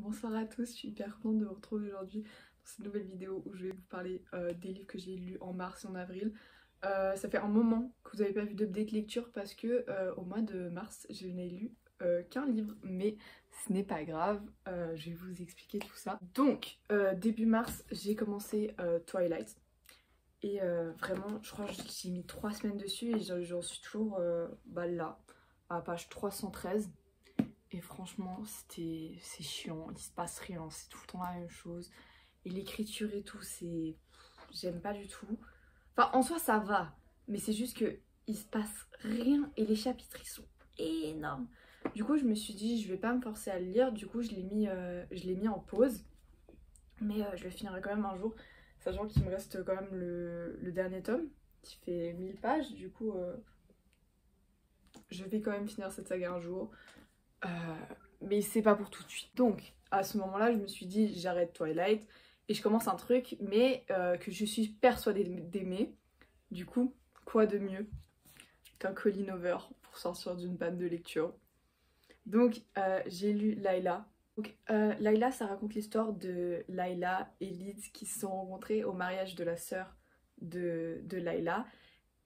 Bonsoir à tous, je suis hyper contente de vous retrouver aujourd'hui dans cette nouvelle vidéo où je vais vous parler des livres que j'ai lus en mars et en avril. Ça fait un moment que vous n'avez pas vu d'update lecture parce que au mois de mars je n'ai lu qu'un livre, mais ce n'est pas grave, je vais vous expliquer tout ça. Donc début mars j'ai commencé Twilight et vraiment je crois que j'ai mis 3 semaines dessus et j'en suis toujours là à la page 313. Et franchement, c'est chiant, il se passe rien, c'est tout le temps la même chose. Et l'écriture et tout, c'est... J'aime pas du tout. Enfin, en soi, ça va, mais c'est juste que il se passe rien et les chapitres, ils sont énormes. Du coup, je me suis dit, je vais pas me forcer à le lire, du coup, je l'ai mis en pause. Mais je le finirai quand même un jour, sachant qu'il me reste quand même le dernier tome, qui fait 1000 pages. Du coup, je vais quand même finir cette saga un jour. Euh, mais c'est pas pour tout de suite. Donc à ce moment-là, je me suis dit j'arrête Twilight et je commence un truc, mais que je suis persuadée d'aimer. Du coup, quoi de mieux qu'un Colleen Hoover pour sortir d'une panne de lecture. Donc j'ai lu Layla. Donc Layla, ça raconte l'histoire de Layla et Liz qui se sont rencontrés au mariage de la sœur de Layla.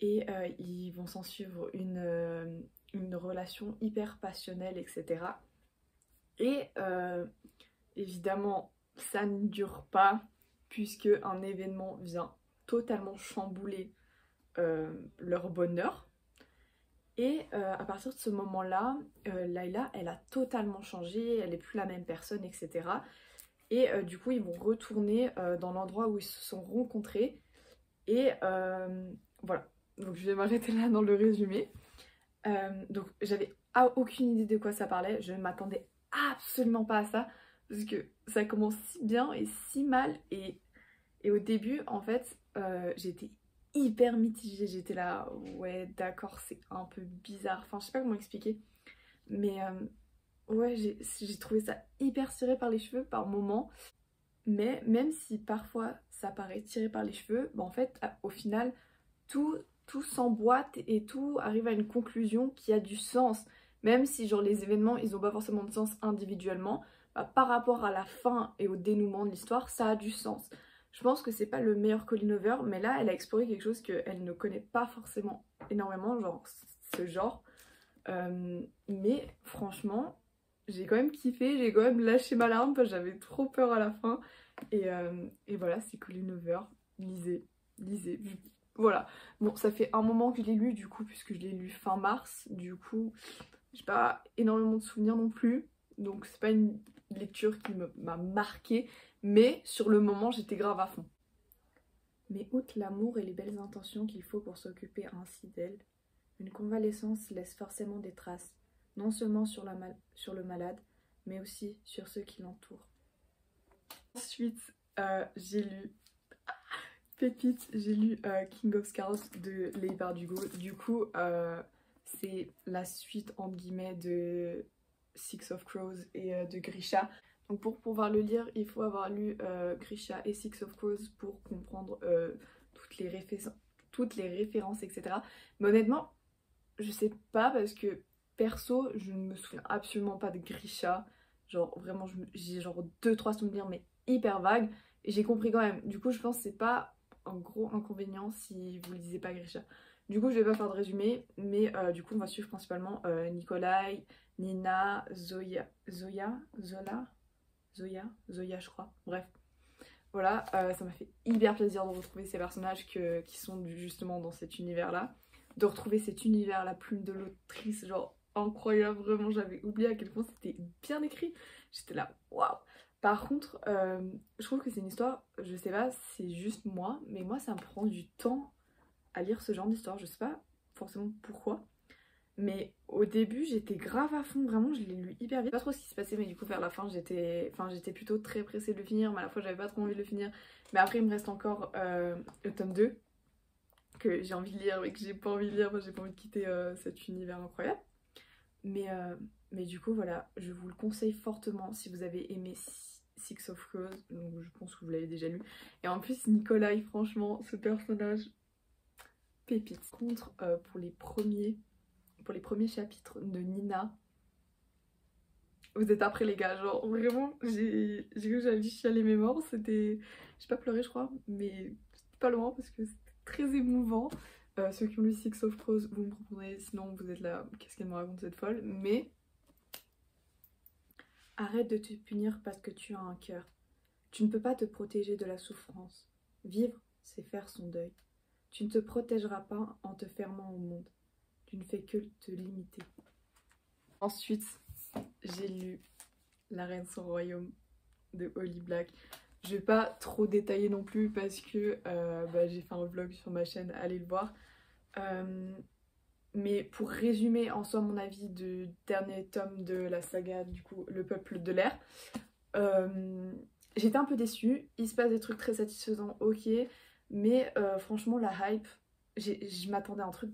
Et ils vont s'en suivre une relation hyper passionnelle, etc. Et évidemment, ça ne dure pas, puisque un événement vient totalement chambouler leur bonheur. Et à partir de ce moment-là, Layla, elle a totalement changé, elle n'est plus la même personne, etc. Et du coup, ils vont retourner dans l'endroit où ils se sont rencontrés. Et voilà, donc je vais m'arrêter là dans le résumé. Donc j'avais aucune idée de quoi ça parlait, je ne m'attendais absolument pas à ça, parce que ça commence si bien et si mal, et au début en fait j'étais hyper mitigée, j'étais là, ouais d'accord c'est un peu bizarre, enfin je sais pas comment expliquer, mais ouais j'ai trouvé ça hyper tiré par les cheveux par moments, mais même si parfois ça paraît tiré par les cheveux, bah en fait au final tout s'emboîte et tout arrive à une conclusion qui a du sens. Même si genre les événements ils n'ont pas forcément de sens individuellement, bah, par rapport à la fin et au dénouement de l'histoire, ça a du sens. Je pense que c'est pas le meilleur Colleen Hoover, mais là elle a exploré quelque chose qu'elle ne connaît pas forcément énormément, genre ce genre. Mais franchement, j'ai quand même kiffé, j'ai quand même lâché ma larme parce que j'avais trop peur à la fin. Et voilà, c'est Colleen Hoover. Lisez, lisez. Voilà. Bon, ça fait un moment que je l'ai lu, du coup, puisque je l'ai lu fin mars. Du coup, j'ai pas énormément de souvenirs non plus. Donc, c'est pas une lecture qui m'a marquée. Mais sur le moment, j'étais grave à fond. Mais outre l'amour et les belles intentions qu'il faut pour s'occuper ainsi d'elle, une convalescence laisse forcément des traces, non seulement sur le malade, mais aussi sur ceux qui l'entourent. Ensuite, j'ai lu Pépite, j'ai lu King of Scars de Leigh Bardugo. Du coup, c'est la suite entre guillemets de Six of Crows et de Grisha. Donc pour pouvoir le lire, il faut avoir lu Grisha et Six of Crows pour comprendre toutes les références, etc. Mais honnêtement, je sais pas parce que perso, je ne me souviens absolument pas de Grisha. Genre vraiment, j'ai genre 2-3 souvenirs mais hyper vagues. Et j'ai compris quand même. Du coup, je pense que c'est pas un gros inconvénient si vous lisez pas Grisha. Du coup, je vais pas faire de résumé, mais du coup, on va suivre principalement Nikolai, Nina, Zoya, je crois. Bref. Voilà, ça m'a fait hyper plaisir de retrouver ces personnages qui sont justement dans cet univers-là. De retrouver cet univers, la plume de l'autrice, genre incroyable, vraiment, j'avais oublié à quel point c'était bien écrit. J'étais là, waouh! Par contre, je trouve que c'est une histoire, je sais pas, c'est juste moi, mais moi ça me prend du temps à lire ce genre d'histoire, je sais pas forcément pourquoi. Mais au début, j'étais grave à fond, vraiment, je l'ai lu hyper vite. Pas trop ce qui se passait, mais du coup, vers la fin, j'étais plutôt très pressée de le finir, mais à la fois, j'avais pas trop envie de le finir. Mais après, il me reste encore le tome 2, que j'ai envie de lire, mais que j'ai pas envie de lire, parce que j'ai pas envie de quitter cet univers incroyable. Mais, euh, mais du coup, voilà, je vous le conseille fortement si vous avez aimé Six of Crows, donc je pense que vous l'avez déjà lu. Et en plus, Nikolai, franchement, ce personnage, pépite. Contre, pour les premiers chapitres de Nina, Vous êtes après les gars, genre vraiment, j'ai cru que j'allais chialer mes morts, c'était... J'ai pas pleuré je crois, mais c'était pas loin parce que c'était très émouvant. Ceux qui ont lu Six of Crows, vous me répondrez, sinon vous êtes là, qu'est-ce qu'elle me raconte cette folle, mais... Arrête de te punir parce que tu as un cœur. Tu ne peux pas te protéger de la souffrance. Vivre, c'est faire son deuil. Tu ne te protégeras pas en te fermant au monde. Tu ne fais que te limiter. Ensuite, j'ai lu La Reine sans royaume de Holly Black. Je vais pas trop détailler non plus parce que j'ai fait un vlog sur ma chaîne, allez le voir. Mais pour résumer en soi mon avis du dernier tome de la saga, du coup, Le Peuple de l'air, j'étais un peu déçue. Il se passe des trucs très satisfaisants, ok, mais franchement, la hype, je m'attendais à un truc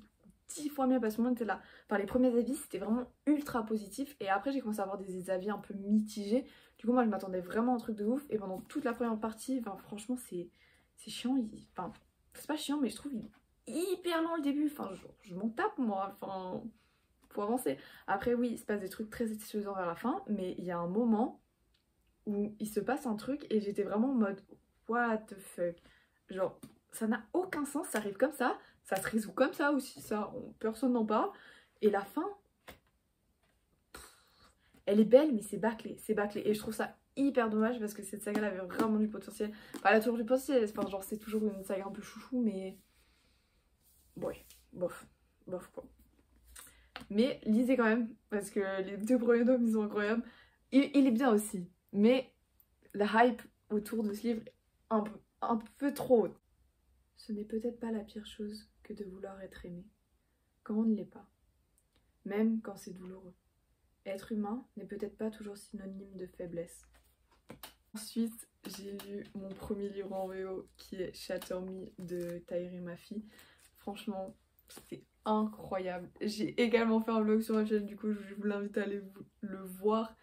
10 fois mieux parce que tout le monde était là. Enfin, les premiers avis, c'était vraiment ultra positif, et après, j'ai commencé à avoir des avis un peu mitigés. Du coup, moi, je m'attendais vraiment à un truc de ouf, et pendant toute la première partie, enfin, franchement, c'est chiant. Enfin, c'est pas chiant, mais je trouve hyper lent le début, enfin je m'en tape moi, enfin faut avancer. Après oui, il se passe des trucs très satisfaisants vers la fin, mais il y a un moment où il se passe un truc et j'étais vraiment en mode what the fuck, genre ça n'a aucun sens, ça arrive comme ça se résout comme ça aussi, ça, personne n'en parle, et la fin, elle est belle mais c'est bâclé, et je trouve ça hyper dommage parce que cette saga elle avait vraiment du potentiel, enfin elle a toujours du potentiel, enfin, genre c'est toujours une saga un peu chouchou, mais ouais, bof quoi. Mais lisez quand même, parce que les 2 premiers tomes ils sont incroyables. Il est bien aussi, mais la hype autour de ce livre est un peu trop haute. Ce n'est peut-être pas la pire chose que de vouloir être aimé, quand on ne l'est pas, même quand c'est douloureux. Être humain n'est peut-être pas toujours synonyme de faiblesse. Ensuite, j'ai lu mon premier livre en VO qui est Shatter Me de Tahereh Mafi. Franchement, c'était incroyable. J'ai également fait un vlog sur ma chaîne, du coup je vous l'invite à aller le voir.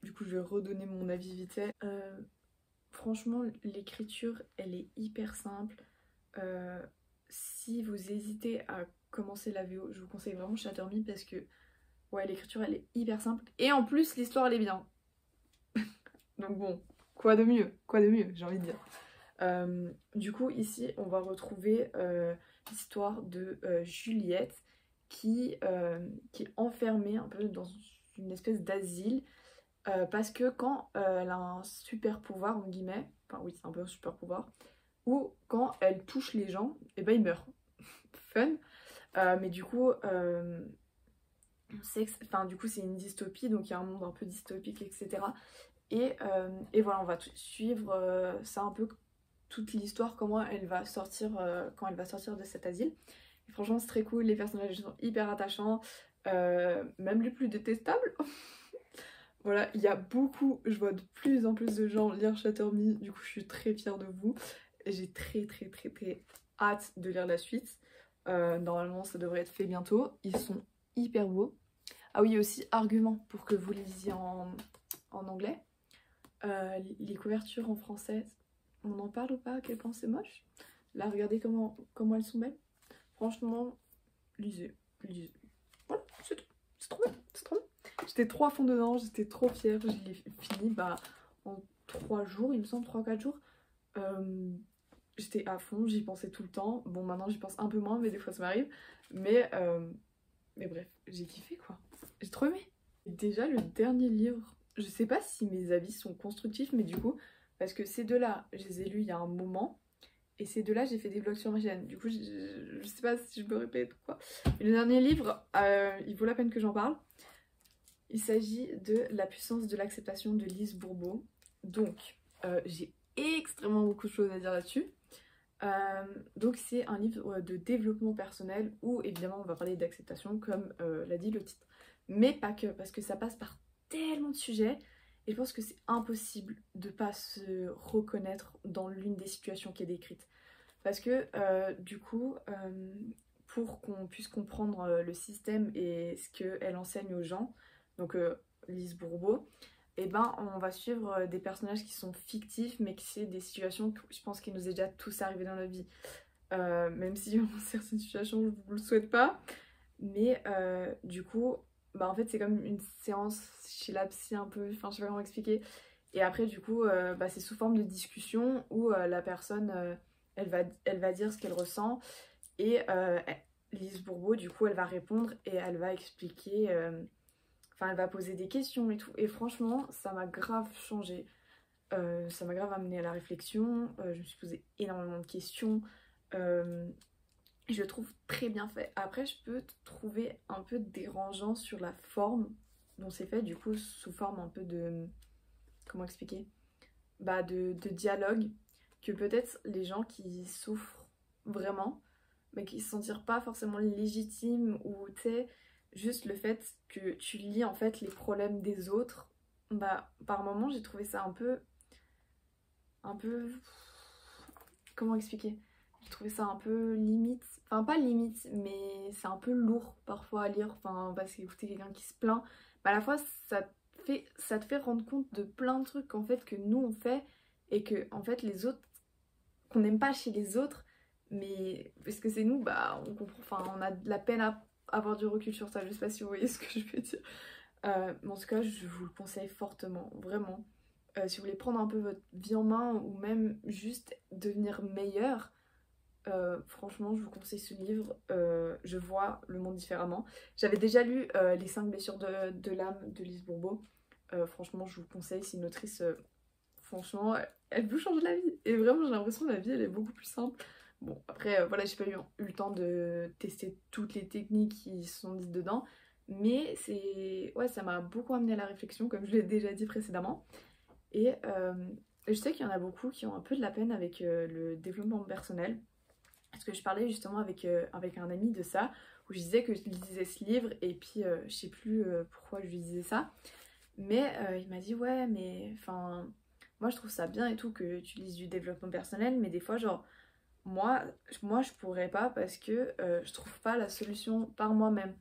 Du coup je vais redonner mon avis vite fait. Franchement l'écriture elle est hyper simple. Si vous hésitez à commencer la VO, je vous conseille vraiment Shatter Me parce que ouais, l'écriture elle est hyper simple. Et en plus l'histoire elle est bien. Donc bon, quoi de mieux, j'ai envie de dire. Du coup ici on va retrouver l'histoire de Juliette qui est enfermée un peu dans une espèce d'asile parce que quand elle a un super pouvoir, en guillemets, enfin oui c'est un peu un super pouvoir, ou quand elle touche les gens, et ben ils meurent. Fun. Mais du coup, on sait que, enfin, du coup c'est une dystopie, donc il y a un monde un peu dystopique, etc. Et voilà, on va suivre ça un peu, toute l'histoire, comment elle va sortir quand elle va sortir de cet asile. Et franchement c'est très cool, les personnages sont hyper attachants, même les plus détestables. Voilà, il y a beaucoup, je vois de plus en plus de gens lire Shatter Me, du coup je suis très fière de vous. J'ai très hâte de lire la suite. Normalement ça devrait être fait bientôt, ils sont hyper beaux. Ah oui, aussi argument pour que vous lisiez en anglais. Les couvertures en français, on en parle ou pas à quel point c'est moche? Là, regardez comment elles sont belles. Franchement, lisez. Voilà, c'est tout. C'est trop bien, c'est trop bien. J'étais trop à fond dedans, j'étais trop fière. Je l'ai fini en 3 jours, il me semble, 3-4 jours. J'étais à fond, j'y pensais tout le temps. Bon, maintenant j'y pense un peu moins, mais des fois ça m'arrive. Mais bref, j'ai kiffé quoi. J'ai trop aimé. Déjà, le dernier livre, je sais pas si mes avis sont constructifs, mais du coup, parce que ces deux-là, je les ai lus il y a un moment, et ces deux-là, j'ai fait des vlogs sur ma chaîne. Du coup, je sais pas si je me répète ou quoi. Et le dernier livre, il vaut la peine que j'en parle. Il s'agit de La puissance de l'acceptation de Lise Bourbeau. Donc, j'ai extrêmement beaucoup de choses à dire là-dessus. Donc c'est un livre de développement personnel où évidemment on va parler d'acceptation comme l'a dit le titre. Mais pas que, parce que ça passe par tellement de sujets et je pense que c'est impossible de pas se reconnaître dans l'une des situations qui est décrite. Parce que du coup, pour qu'on puisse comprendre le système et ce qu'elle enseigne aux gens, donc Lise Bourbeau, et ben on va suivre des personnages qui sont fictifs mais qui c'est des situations que je pense qu'il nous est déjà tous arrivé dans notre vie. Même si dans certaines situations je vous le souhaite pas. Mais du coup bah en fait c'est comme une séance chez la psy un peu, enfin je sais pas comment expliquer. Et après du coup bah, c'est sous forme de discussion où la personne elle va dire ce qu'elle ressent et Lise Bourbeau du coup elle va répondre et elle va expliquer, enfin elle va poser des questions et tout. Et franchement ça m'a grave changé, ça m'a grave amené à la réflexion, je me suis posé énormément de questions. Euh, je le trouve très bien fait. Après, je peux trouver un peu dérangeant sur la forme dont c'est fait, du coup, sous forme un peu de... Comment expliquer? Bah, de dialogue, que peut-être les gens qui souffrent vraiment, mais qui se sentirent pas forcément légitimes, ou tu sais, juste le fait que tu lis en fait les problèmes des autres, bah, par moments, j'ai trouvé ça un peu... Un peu... Comment expliquer? J'ai trouvé ça un peu limite, enfin pas limite, mais c'est un peu lourd parfois à lire, enfin parce qu'écouter quelqu'un qui se plaint, bah à la fois ça te fait rendre compte de plein de trucs en fait que nous on fait et que en fait les autres, qu'on n'aime pas chez les autres, mais parce que c'est nous, bah on comprend, enfin on a de la peine à avoir du recul sur ça, je sais pas si vous voyez ce que je veux dire. Mais en tout cas je vous le conseille fortement, vraiment. Si vous voulez prendre un peu votre vie en main ou même juste devenir meilleur, franchement, je vous conseille ce livre. Je vois le monde différemment. J'avais déjà lu Les 5 blessures de l'âme de Lise Bourbeau. Franchement, je vous conseille. C'est une autrice, franchement, elle vous change la vie. Et vraiment, j'ai l'impression que la vie, elle est beaucoup plus simple. Bon, après, voilà, j'ai pas eu le temps de tester toutes les techniques qui sont dites dedans. Mais c'est, ouais, ça m'a beaucoup amené à la réflexion, comme je l'ai déjà dit précédemment. Et je sais qu'il y en a beaucoup qui ont un peu de la peine avec le développement personnel. Parce que je parlais justement avec un ami de ça, où je disais que je lisais ce livre, et puis je sais plus pourquoi je lui disais ça, mais il m'a dit ouais, mais enfin, moi je trouve ça bien et tout que tu lises du développement personnel, mais des fois, genre, moi je pourrais pas parce que je trouve pas la solution par moi-même.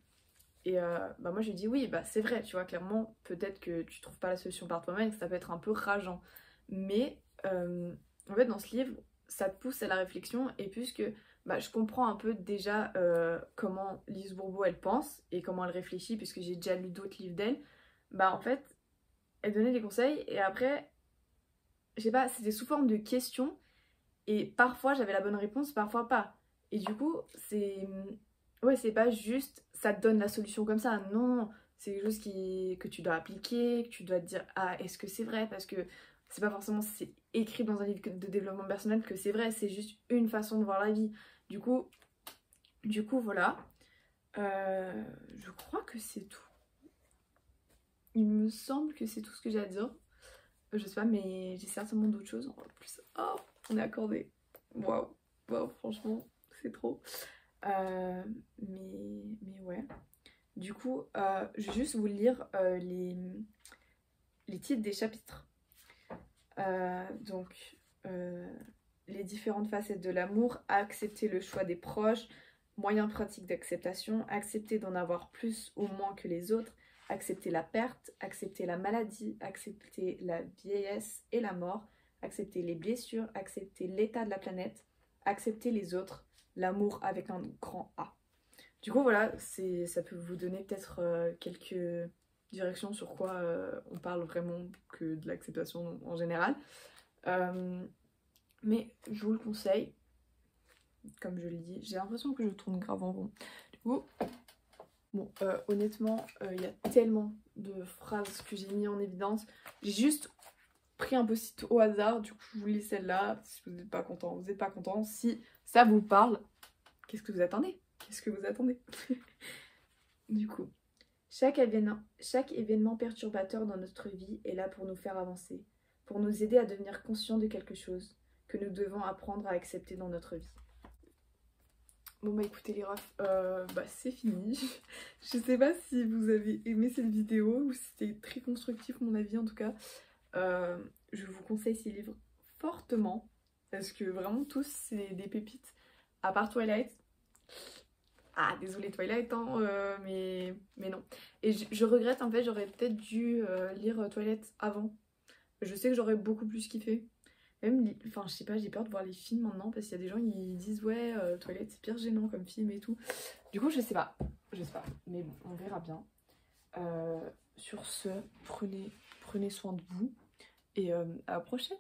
Et bah moi je lui dis oui, bah c'est vrai, tu vois, clairement, peut-être que tu trouves pas la solution par toi-même, que ça peut être un peu rageant. Mais en fait, dans ce livre, ça te pousse à la réflexion, et puisque bah, je comprends un peu déjà comment Lise Bourbeau elle pense et comment elle réfléchit, puisque j'ai déjà lu d'autres livres d'elle, bah en fait, elle donnait des conseils, et après, je sais pas, c'était sous forme de questions, et parfois j'avais la bonne réponse, parfois pas. Et du coup, c'est... Ouais, c'est pas juste ça te donne la solution comme ça. Non, c'est quelque chose que tu dois appliquer, que tu dois te dire ah, est-ce que c'est vrai? Parce que c'est pas forcément si c'est écrit dans un livre de développement personnel que c'est vrai, c'est juste une façon de voir la vie. Du coup, voilà. Je crois que c'est tout. Il me semble que c'est tout ce que j'ai à dire. Je sais pas, mais j'ai certainement d'autres choses. En plus, oh, on est accordé. Waouh, waouh, franchement, c'est trop. Mais ouais. Du coup, je vais juste vous lire les titres des chapitres. Donc, les différentes facettes de l'amour, accepter le choix des proches, moyens pratiques d'acceptation, accepter d'en avoir plus ou moins que les autres, accepter la perte, accepter la maladie, accepter la vieillesse et la mort, accepter les blessures, accepter l'état de la planète, accepter les autres, l'amour avec un grand A. Du coup, voilà, ça peut vous donner peut-être quelques directions sur quoi on parle vraiment que de l'acceptation en général. Mais je vous le conseille, comme je le dis, j'ai l'impression que je tourne grave en rond. Du coup, bon, honnêtement, il y a tellement de phrases que j'ai mis en évidence. J'ai juste pris un post-it au hasard, du coup je vous lis celle-là. Si vous n'êtes pas content, vous n'êtes pas content. Si ça vous parle, qu'est-ce que vous attendez? Qu'est-ce que vous attendez? Du coup, chaque événement perturbateur dans notre vie est là pour nous faire avancer, pour nous aider à devenir conscients de quelque chose que nous devons apprendre à accepter dans notre vie. Bon bah écoutez les refs, bah c'est fini. Je sais pas si vous avez aimé cette vidéo ou si c'était très constructif mon avis en tout cas. Je vous conseille ces livres fortement parce que vraiment tous c'est des pépites. À part Twilight. Ah désolé Twilight hein, mais non. Et je regrette en fait, j'aurais peut-être dû lire Twilight avant. Je sais que j'aurais beaucoup plus kiffé. Même, enfin je sais pas, j'ai peur de voir les films maintenant parce qu'il y a des gens qui disent ouais Twilight c'est pire gênant comme film et tout. Du coup je sais pas, mais bon on verra bien. Sur ce, prenez soin de vous et à la prochaine.